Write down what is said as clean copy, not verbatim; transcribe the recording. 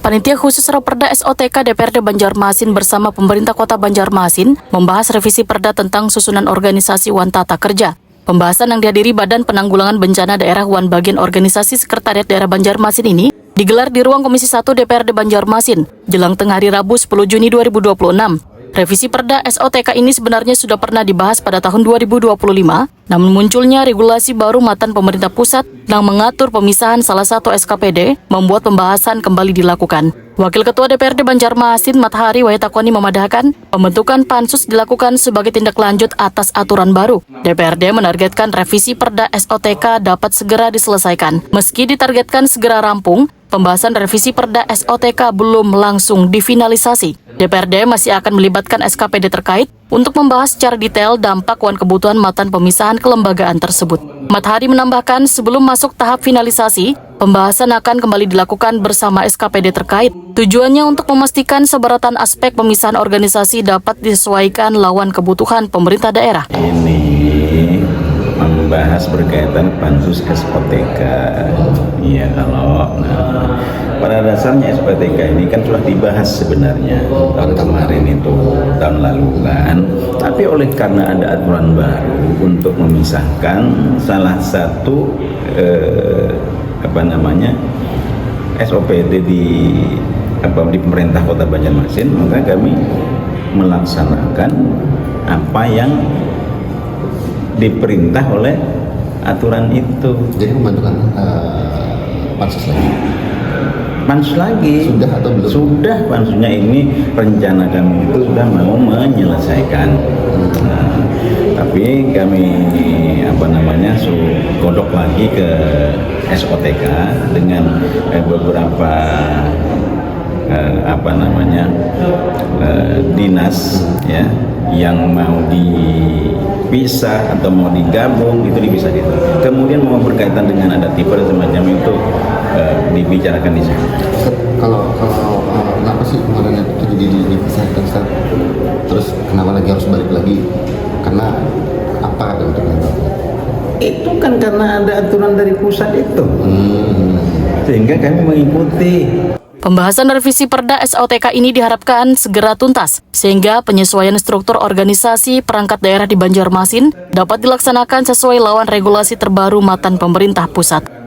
Panitia Khusus Raperda SOTK DPRD Banjarmasin bersama pemerintah Kota Banjarmasin membahas revisi Perda tentang susunan organisasi Wan Tata Kerja. Pembahasan yang dihadiri Badan Penanggulangan Bencana Daerah Wan Bagian Organisasi Sekretariat Daerah Banjarmasin ini digelar di ruang Komisi 1 DPRD Banjarmasin jelang tengah hari Rabu 10 Juni 2026. Revisi Perda SOTK ini sebenarnya sudah pernah dibahas pada tahun 2025, namun munculnya regulasi baru muatan pemerintah pusat yang mengatur pemisahan salah satu SKPD membuat pembahasan kembali dilakukan. Wakil Ketua DPRD Banjarmasin Matahari Wahitakoni memadahkan pembentukan pansus dilakukan sebagai tindak lanjut atas aturan baru. DPRD menargetkan revisi Perda SOTK dapat segera diselesaikan. Meski ditargetkan segera rampung, pembahasan revisi Perda SOTK belum langsung difinalisasi. DPRD masih akan melibatkan SKPD terkait untuk membahas secara detail dampak dan kebutuhan muatan pemisahan kelembagaan tersebut. Matahari menambahkan sebelum masuk tahap finalisasi, pembahasan akan kembali dilakukan bersama SKPD terkait. Tujuannya untuk memastikan sebaratan aspek pemisahan organisasi dapat disesuaikan lawan kebutuhan pemerintah daerah. Ini membahas berkaitan pansus SOTK. Iya, pada dasarnya SOTK ini kan sudah dibahas sebenarnya tahun kemarin itu, tahun lalu kan. Tapi karena ada aturan baru untuk memisahkan salah satu SOPD di pemerintah Kota Banjarmasin, maka kami melaksanakan apa yang diperintah oleh aturan itu. Jadi membentukkan pansus lagi? Pansus lagi. Sudah atau belum? Sudah, pansusnya ini rencana kami itu sudah mau menyelesaikan. Tapi kami godok lagi ke SOTK dengan beberapa dinas ya yang mau dipisah atau mau digabung, itu dipisah gitu. Kemudian mau berkaitan dengan ada tipe dan semacam itu dibicarakan di sana. Kalau kenapa sih kemarin itu jadi dipisahkan, Ustaz? Terus kenapa lagi harus balik lagi? Karena apa untuk Itu kan karena ada aturan dari pusat itu, sehingga kami mengikuti. Pembahasan revisi Perda SOTK ini diharapkan segera tuntas, sehingga penyesuaian struktur organisasi perangkat daerah di Banjarmasin dapat dilaksanakan sesuai lawan regulasi terbaru muatan pemerintah pusat.